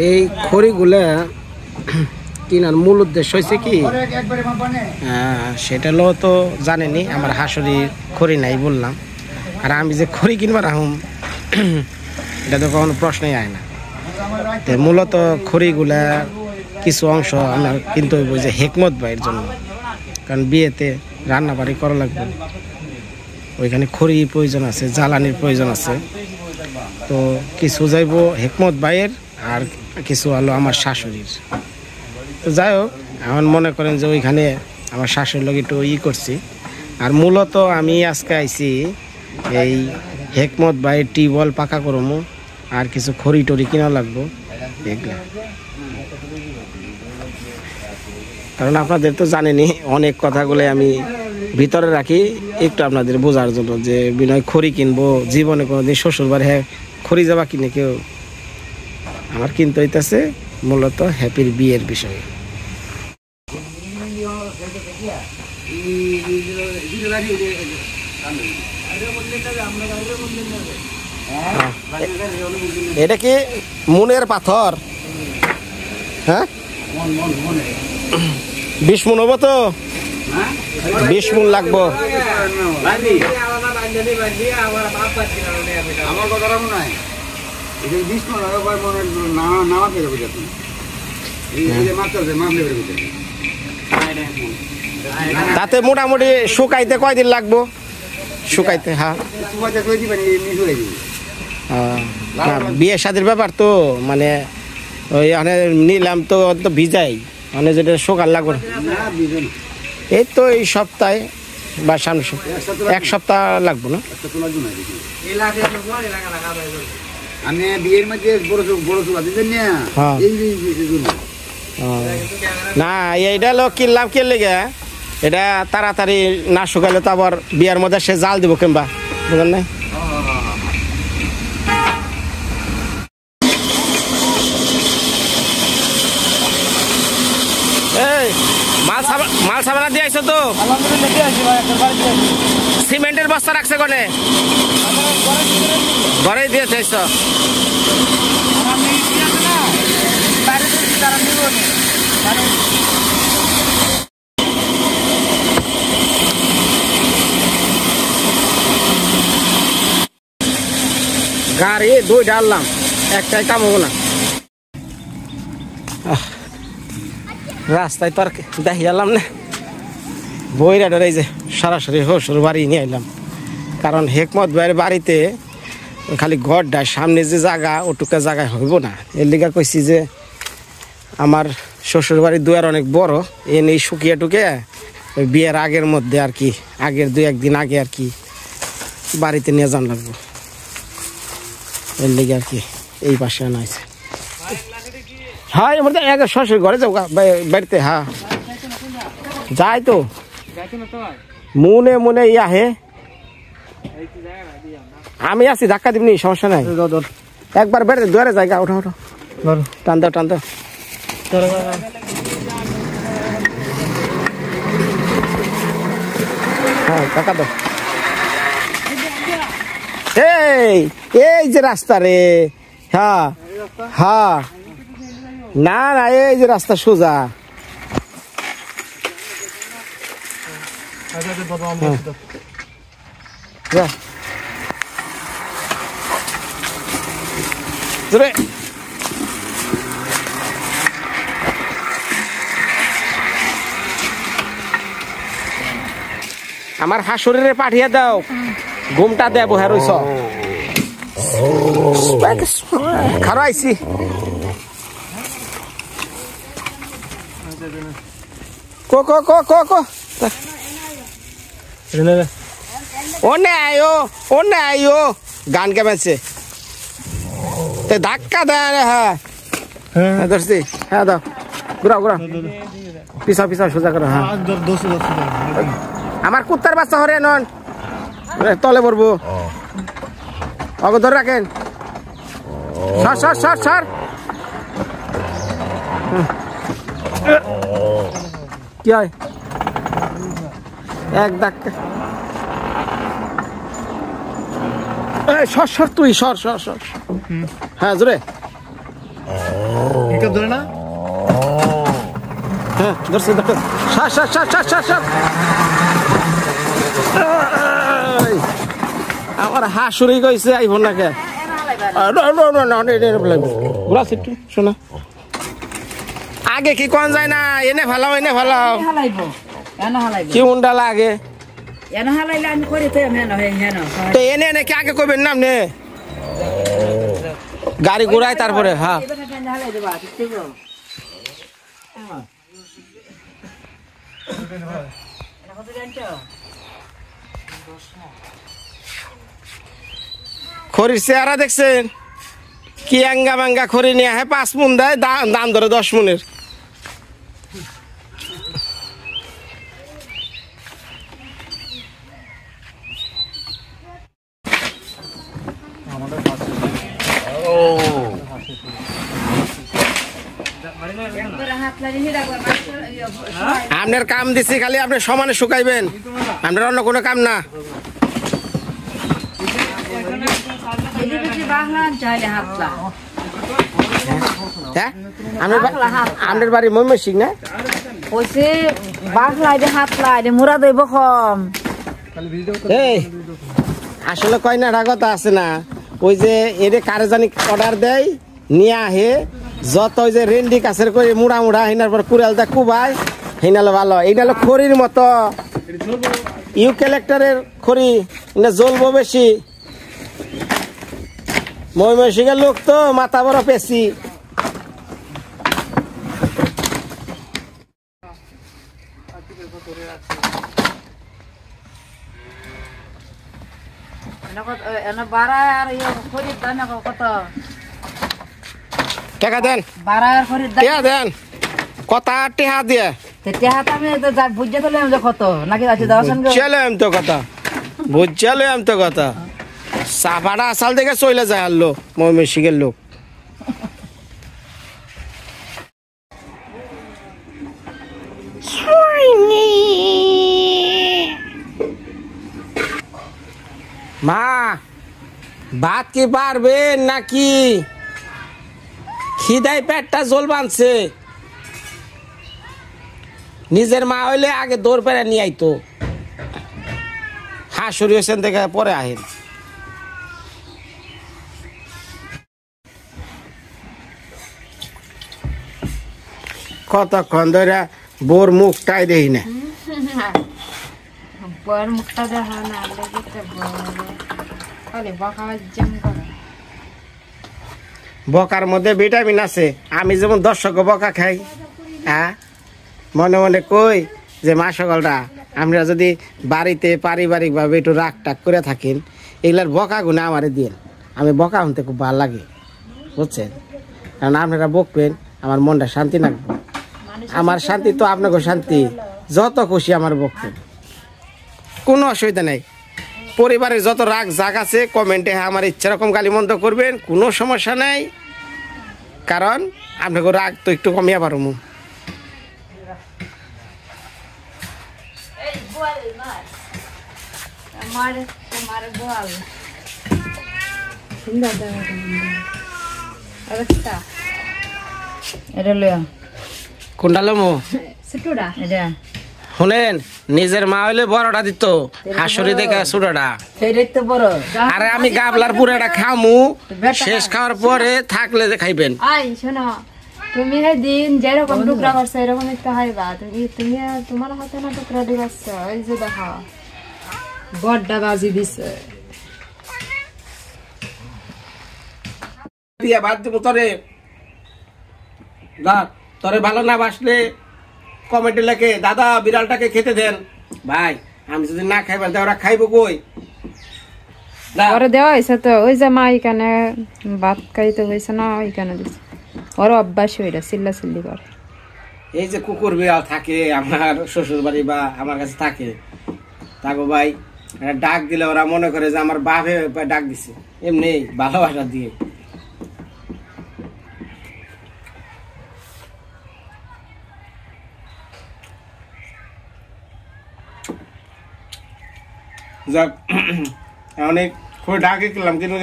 এই খড়িগুলা কিনার মূল উদ্দেশ্য হয়েছে কি, সেটা হলো তো জানেনি, আমার হাসুরি খড়ি নাই বললাম। আর আমি যে খড়ি কিনবার আহম এটা তো কখনো প্রশ্নই আয় না। তো মূলত খড়িগুলা কিছু অংশ আমার কিনতে হইব যে হেকমত ভাইয়ের জন্য, কারণ বিয়েতে রান্না বাড়ি করা লাগবে, ওইখানে খড়ি প্রয়োজন আছে, জ্বালানির প্রয়োজন আছে। তো কিছু যাইব হেকমত ভাইয়ের আর কিছু হলো আমার শাশুড়ির। তো যাই হোক, এখন মনে করেন যে ওইখানে আমার শাশুড়ির লোক একটু করছি। আর মূলত আমি আজকে আইছি এই হেকমত ভাইয়ের টিউবওয়েল পাকা করবো, আর কিছু খড়ি টড়ি কিনা লাগবো এগুলা। কারণ আপনাদের তো জানেনি, অনেক কথাগুলো আমি ভিতরে রাখি একটু আপনাদের বোঝার জন্য, যে বিনয় খড়ি কিনবো, জীবনে কোনোদিন শ্বশুর বাড়ি খড়ি যাবা কিনে কেউ, আমার কিনতে হইতেছে মূলত হ্যাপির বিয়ের বিষয়ে। এটা কি মনের পাথর? হ্যাঁ, 20 মন হবো তো, 20 মন লাগবো। আমার কথা মনে হয় তাতে মোটামুটি শুকাইতে কয়দিন লাগবো? শুকাইতে হ্যাঁ, বিয়ে শাদির ব্যাপার তো, মানে ওই নিলাম তো ভিজাই, মানে যেটা শুকার লাগবে এই তো এই সপ্তাহে বা সামনে এক সপ্তাহ লাগবো না। না এইটা লোক কিনলাম কে লেগে, এটা তাড়াতাড়ি না শুকাইলে তো আবার বিয়ার মধ্যে সে জাল দিব কিংবা, বুঝলেন না? এই মাল সাবানা দিয়ে আইছো তো? সিমেন্টের বস্তা রাখছে কোনে? ঘরেই দিয়ে চাইছো? গাড়ি 2টা আনলাম, একটাই কাম হবো না। রাস্তায় তো আর দেখি আলাম না, বইরা ডরে যে সরাসরি শ্বশুর বাড়ি নিয়ে আইলাম। কারণ হেকমত ভাইয়ের বাড়িতে খালি ঘরটা, সামনে যে জায়গা ওটুকা জায়গায় হইব না, এর লিগা কইছি যে আমার শ্বশুর বাড়ির দুয়ার অনেক বড়, এ নেই শুকিয়ে টুকে ওই বিয়ের আগের মধ্যে আর কি, আগের 2-1 দিন আগে আর কি বাড়িতে নিয়ে যান লাগবো, এর লিগে আর কি এই পাশে আনা হয়েছে। হ্যাঁ, এর মধ্যে শ্বশুর ঘরে যাও বাড়িতে, হ্যাঁ যাই তো মনে মনে আহে, আমি আছি, ধাক্কা দিবনি, সমস্যা নাই। একবার বেড়ে দুয়ারে জায়গা, ওঠো ওঠো, টান দাও টান দাও। হ্যাঁ টাকা দাও। এই যে রাস্তা রে, হ্যাঁ হ্যাঁ, না না এই যে রাস্তা সোজা। আমার হাসুরে পাঠিয়ে দাও, ঘুমটা দেব হ্যাঁ রইছ খারো আইসি। কো কো কো কো কো ওনে আইও গান কেমেছে ধাক্কা দেয়। হ্যাঁ ধরছি, হ্যাঁ দাও, ঘুরাও ঘুরাও, পিছা পিছা সোজা করো। হ্যাঁ আমার কুত্তার বাচ্চা হরে নন তলে পড়বো, অগো ধরে রাখেন, সর সর সর সর। কি হয় এক ধাক্কা, সর সর তুই সর সর সর। হ্যাঁ জোরে পিকআপ ধরে না? হ্যাঁ ধরছে ধরছে শ্বাস শ্বাস শ্বাস শ্বাস শ্বাস শ্বাস আমার হাসুরি কইছে আইফোন নাকে শোনা আগে কি কোন যায় না এনে ভালাও এনে ভালাও কি উন্ডা লাগে এনে এনে কি আগে কইবেন না আপনি গাড়ি ঘুরায় তারপরে হ্যাঁ খড়ির চেহারা দেখছেন কি আঙ্গা বাঙ্গা খড়ি নিয়ে হ্যাঁ 5 মণ দেয় দাম ধরে 10 মণের আপনার কাম দিছি খালি আপনি সমানে শুকাইবেন আপনার অন্য কোনো কাম না আপনার বাড়ি ময়মনসিং না আসলে কয় না কথা আছে না ওই যে এদের কারে জানি অর্ডার দেয় নিয়ে আহে যত ওই যে রেন্ডি কাছের করে মুড়া মুড়া হিনার পর কুড়ালটা কুবাই হিনালো ভালো এইটা হলো খড়ির মতো ইউক্যালিপ্টাসের খড়ি এটা জ্বলবো বেশি ময়মনসিংহের লোক তো মাথা বড় পেশি টাকা দেন দেন কথা টেহা দিয়ে বুঝালাম তো কথা সাফাটা আসাল থেকে চলে যায় আর লোক ময়মনসিংহের লোক মা ভাত কি পারবেন নাকি খিদাই পেটটা জল বানছে নিজের মা হইলে আগে দৌড় পেরে নিয়ে আইতো হাসুরি হোসেন থেকে পরে আহেন কতক্ষণ ধরে বোর মুখটাই দেই না বকার মধ্যে ভিটামিন আছে আমি যেমন দর্শক বকা খাই হ্যাঁ মনে মনে কই যে মা সকলরা আমরা যদি বাড়িতে পারিবারিক ভাবে একটু রাগ টাক করে থাকেন এগুলার বকা গুণে আমারে দিন আমি বকা শুনতে খুব ভালো লাগে বুঝছেন কারণ আপনারা বকবেন আমার মনটা শান্তি লাগবে আমার শান্তি তো আপনাকে শান্তি যত খুশি আমার বকবেন কোনো অসুবিধা নেই পরিবারের যত রাগ জাগ আছে কমেন্টে আমার ইচ্ছা রকম গালিমন্দ করবেন কোনো সমস্যা নাই কারণ আপনাকে রাগ তো একটু কমিয়ে পারবো কোনটা লমো শুনেন নিজের মা হইলে বড়টা দিত হাসুরি দেখে ছোটটা আরে আমি গাবলার পুরাটা খামু শেষ খাওয়ার পরে থাকলে খাইবেন তুমি দিন যেরকম টুকরা করছো এরকম একটা খাইবা তুমি তোমার হাতে না টুকরা দিবাচ্ছ এই যে দেখো বড়টা বাজি দিছে দিয়া বাদ দিব তোরে তোরে ভালো না বাসলে কমেন্টে লেখে দাদা বিড়ালটাকে খেতে দেন ভাই আমি যদি না খাইবার ওরা খাইবো কই ওরে দেওয়া হয়েছে তো ওই যে মা এখানে ভাত খাইতে হয়েছে না ওইখানে দিচ্ছে ওর অভ্যাস হইরা চিল্লা চিল্লি করে এই যে কুকুর বিড়াল থাকে আমার শ্বশুর বাড়ি বা আমার কাছে থাকে তাগো ভাই ডাক দিলে ওরা মনে করে যে আমার বাপে ডাক দিছে এমনি ভালোবাসা দিয়ে যাক অনেক খুব ডাকে খেলাম কিন্তু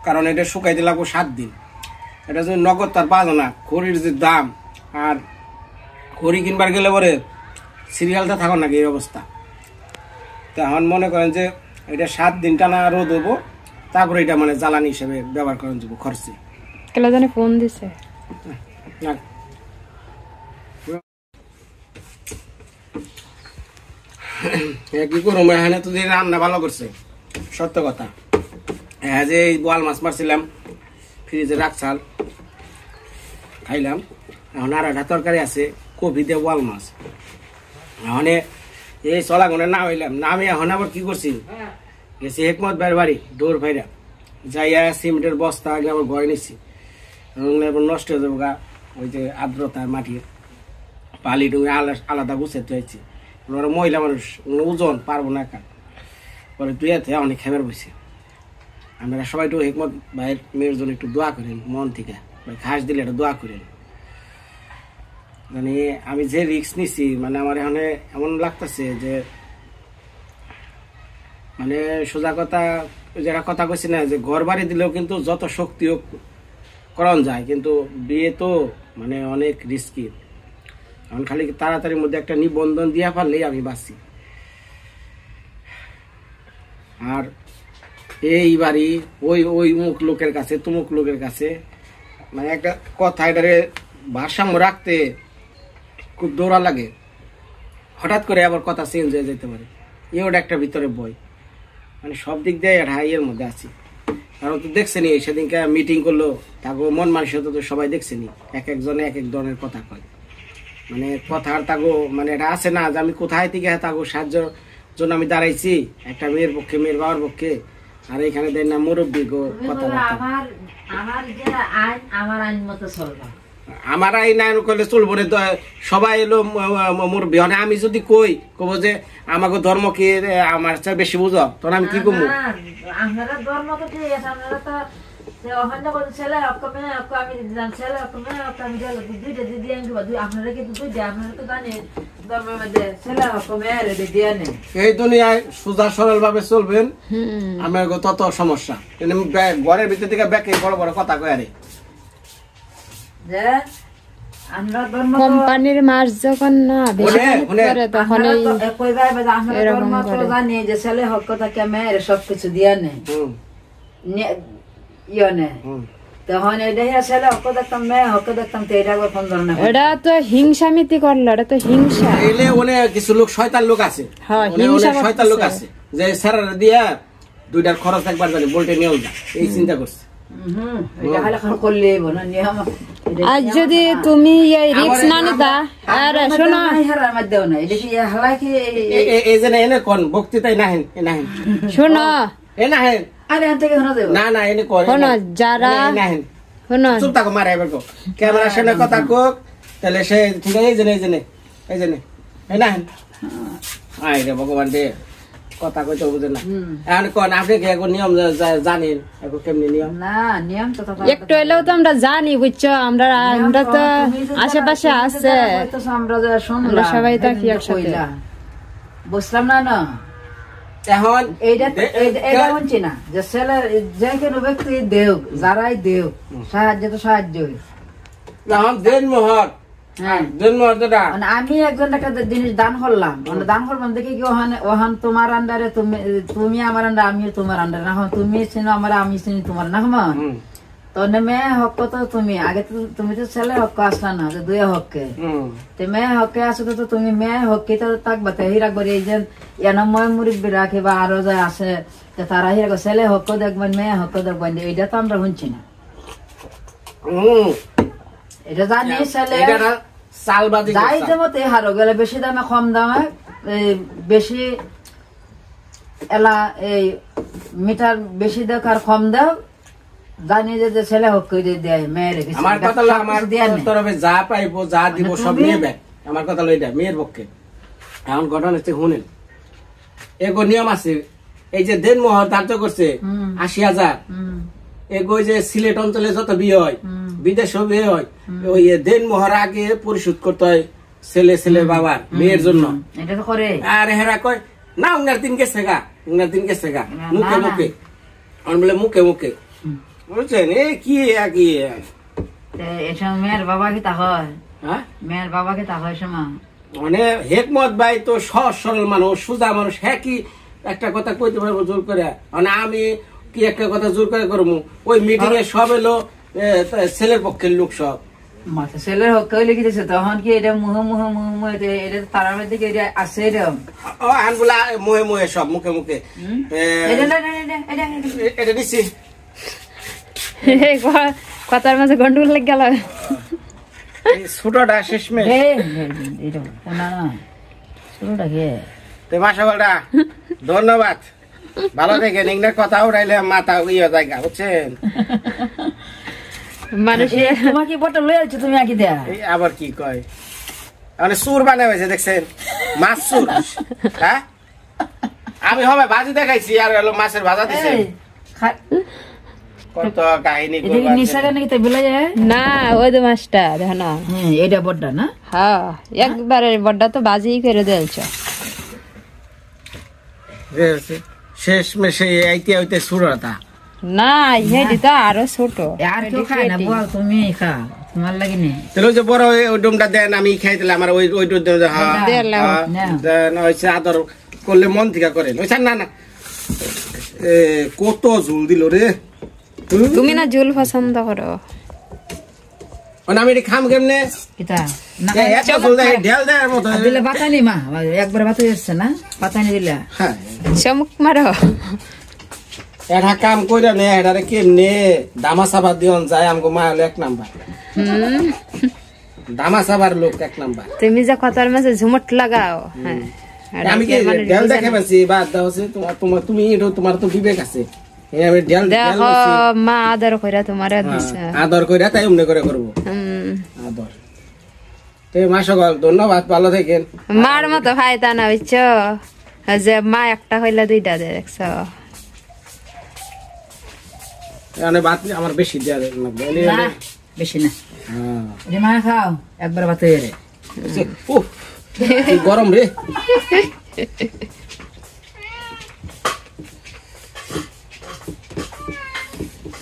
কারণ এটা শুকাইতে লাগবো 7 দিন এটা যদি নগদ তার পাওয়া না, খড়ির যে দাম, আর খড়ি কিনবার গেলে পরে সিরিয়ালটা থাকো নাকি এই অবস্থা। তো এখন মনে করেন যে এটা 7 দিন টানা রোদ হবো, তারপরে এটা মানে জ্বালানি হিসেবে ব্যবহার করেন যাবো খরচে। কেলা জানে ফোন দিছে কি করবো, এখানে তো রান্না ভালো করছে সত্য কথা। হ্যাঁ, যে বোয়াল মাছ মারছিলাম ফ্রিজে রাখছাল, খাইলাম। এখন আর একটা তরকারি আছে কপি দিয়ে বোয়াল মাছ। এখন এই চলাগুনে না হইলাম না, আমি এখন আবার কি করছি, গেছি হেকমত ভাইয়ের বাড়ি ডোর ভাইরা, যাইয়া সিমেন্টের বস্তা আগে আবার ঘরে নিচ্ছি, নষ্ট হয়ে যাবো গা। ওই যে আর্দ্রতা মাটির পালি টুকু আলাদা গুছাতে হয়েছে। ওরা মহিলা মানুষ, ওজন পারবো না একা, পরে তুই অনেক খেবার বসে। আমরা সবাই একটু হেকমত ভাইয়ের মেয়ের জন্য একটু দোয়া করেন মন থেকে, ভাই ঘাস দিলে একটা দোয়া করেন। মানে আমি যে রিস্ক নিছি, মানে আমার এখানে এমন লাগতেছে যে মানে সোজা কথা, যারা কথা কইছি না যে ঘর বাড়ি দিলেও কিন্তু যত শক্তি হোক করণ যায়, কিন্তু বিয়ে তো মানে অনেক রিস্কি। এখন খালি তাড়াতাড়ির মধ্যে একটা নিবন্ধন দিয়া পারলেই আমি বাঁচি। আর এই বাড়ি ওই ওই মুখ লোকের কাছে তুমুক লোকের কাছে, মানে একটা কথা এটারে ভারসাম্য রাখতে খুব দৌড়া লাগে। হঠাৎ করে আবার কথা চেঞ্জ হয়ে যেতে পারে, ওটা একটা ভিতরে বই। মানে সব দিক দিয়ে একটা ইয়ের মধ্যে আছি। কারণ তো দেখছেনি সেদিনকে মিটিং করলো, তাকে মন মানসিকতা তো সবাই দেখছেনি, এক একজনে এক এক ধরনের কথা কয়। মানে কথার তাগো মানে এটা আছে না যে আমি কোথায় থেকে তাগো সাহায্যের জন্য আমি দাঁড়াইছি, একটা মেয়ের পক্ষে, মেয়ের বাবার পক্ষে। আর এখানে দেন না মুরব্বী গো কথা, আমার আইন আইন করলে চলবো না। সবাই এলো মুরব্বী, মানে আমি যদি কই কব যে আমাকে ধর্ম কি আমার চেয়ে বেশি বুঝো, তখন আমি কি করবো? এই দুনিয়ায় সোজা সরল ভাবে চলবেন, আমার তত সমস্যা। ঘরের ভিতর থেকে ব্যাকে বড় বড় কথা কয় আরে কোম্পানির মাস যখন না বেশি করে তখন জানি যে ছেলে হক কথা কে মেয়ের সবকিছু দিয়ে নেই ইয়ে নেই, তখন এটা ছেলে হক দেখতাম মেয়ে হক দেখতাম, তো এটা কোন ধরনের? এটা তো হিংসা মিতি করলো, এটা তো হিংসা। এলে অনেক কিছু লোক শয়তান লোক আছে, শয়তান লোক আছে যে স্যারের দিয়া দুইটার খরচ একবার জানি বলতে নিয়েও যা, এই চিন্তা করছে। আজ যদি তুমি এই রিস্ক না নিতা, আর শোনো এই যে এনে কোন বক্তৃতাই নাহেন নাহেন শোনো এ নাহেন না না এনে কোন শোনো, যারা নাহেন শোনো চুপ থাকো, মারা এবার কো ক্যামেরার সামনে কথা কোক, তাহলে সে ঠিক আছে। এই জন্য এই জন্য এই জন্য এই নাহেন আই রে ভগবান রে, কথা কইতে বুঝে না। এখন কোন আপনি কি এখন নিয়ম জানেন, এখন কেমনি নিয়ম? না নিয়ম তো একটু এলেও তো আমরা জানি, বুঝছো? আমরা তো আশেপাশে আছে, আমরা সবাই থাকি একসাথে, বুঝলাম না না। এখন এটা বলছি না যে ছেলে যে কোনো ব্যক্তি দেও, যারাই দেও সাহায্য তো সাহায্য দেন মোহর। আমি একজন একটা জিনিস দান করলাম, দান করলাম দেখি কি ওখান তোমার আন্ডারে, তুমি আমার আন্ডারে, আমিও তোমার আন্ডারে, না তুমি চিনো আমার, আমি চিনি তোমার, না তো মেয়ে হক তো তুমি আগে তো তুমি তো ছেলে হক আসলা না, যে দুই হককে মেয়ে হকে আসো তো তুমি মেয়ে হককে তো থাকবা, তো এই রাখবো। এই যে এনময় মুরব্বী রাখে বা আরো যা আছে তারা হি রাখবো, ছেলে হক দেখবেন মেয়ে হক দেখবেন, এইটা তো আমরা শুনছি না। এটা জানি ছেলে যাই যেমতে হারো গেলে বেশি দামে কম দামে বেশি এলা এই মিটার বেশি দেখ আর কম দাও, জানি যে ছেলে হক দেয় মেয়ের। আমার কথা আমার তরফে যা পাইবো যা দিব সব নেবে, আমার কথা এটা মেয়ের পক্ষে। এখন ঘটনা হচ্ছে শুনেন, এগো নিয়ম আছে, এই যে দেন মোহর ধার্য করছে ৮০,০০০, এগো যে সিলেট অঞ্চলে যত বিয়ে হয়, বিদেশেও বিয়ে হয়, ওই দেন মোহর আগে পরিশোধ করতে হয় ছেলে ছেলের বাবার মেয়ের জন্য। আর হেরা কয় না উনার দিন গেছে গা, উনার দিন গেছে গা, মুখে মুখে বলে মুখে মুখে বুঝছেন। এ কি এসব মেয়ের বাবা কি তা হয়? হ্যাঁ মেয়ের বাবা কি তা হয় সময়? মানে হেকমত ভাই তো সহজ সরল মানুষ, সুজা মানুষ, হ্যাঁ কি একটা কথা কইতে পারবো জোর করে? মানে আমি কি একটা কথা জোর করে করবো? ওই মিটিং এ সব এলো ছেলের পক্ষের লোক সব। মাথা ছেলের হক কইলে কি দিছে তখন কি এটা মুহে মুহে মুহে মুহে এটা তারার মধ্যে কি এটা আছে এরকম? ও আনগুলা মুহে মুহে সব মুখে মুখে এটা এটা দিছি। কথার মাঝে গন্ডগোল লেগে গেল। ছোটটা শেষমেশ এটা না না ছোটটা কে? তো মাশাআল্লাহ ধন্যবাদ, ভালো দেখেন। এগুলো কথা উড়াইলে মাথা ইয়ে জায়গা বুঝছেন। মানুষের তোমাকে বটল লয়ে আছো তুমি আগে দেয়া এই আবার কি কয়, মানে সুর বানায় হয়েছে দেখছেন, মাছ সুর। হ্যাঁ আমি হবে ভাজি দেখাইছি আর হলো মাছের ভাজা দিছে। কত কাহিনী নিশাকে নাকি তাই বলে যায় না, ওই তো মাছটা দেখো না। এটা বড়টা না? হ্যাঁ একবারে বড়টা তো বাজি করে দিয়েছ। শেষ মেশে আইতে হইতে সুরতা না হেডি তো আরো ছোট। আর কেউ খায় না বল, তুমি খাও, তোমার লাগে নেই। তাহলে যে বড় ওই ডোমটা দেন, আমি খাই দিলাম। আমার ওই ওই হয়েছে আদর করলে মন থেকে করেন ওই না না। কত ঝুল দিল রে। তুমি না ঝুল পছন্দ করো? আমি এটি খাম কেমনে? ঢেল দেওয়ার মতো দিলে বাতানি মা একবার বাতা যাচ্ছে না, বাতানি দিলে চমক মারো। এটা কাম কইরা নে, এটারে কেমনে দামা সাবার দিয়ন যায়? আমগো মা হলো এক নাম্বার, দামা সাবার লোক এক নাম্বার। তুমি যে কথার মাঝে ঝুমট লাগাও। হ্যাঁ আমি কি ঢেল দেখে পাচ্ছি? বাদ দাও, তোমার তুমি তোমার তো বিবেক আছে। দেখো মা আদর কইরা তোমার আদর কইরা তাই অমনে করে করবো আদর। মাসকল ধন্যবাদ, ভালো থাকেন। মার মতো ভাই তা না বুঝছো, যে মা একটা হইলে দুইটা দে দেখছ। আমার বেশি দেওয়া লাগবে, বেশি না। মা খাও একবার বাতা রে, গরম রে।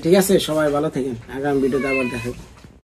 ঠিক আছে, সবাই ভালো থাকেন। আগামী ভিডিওতে আবার দেখেন।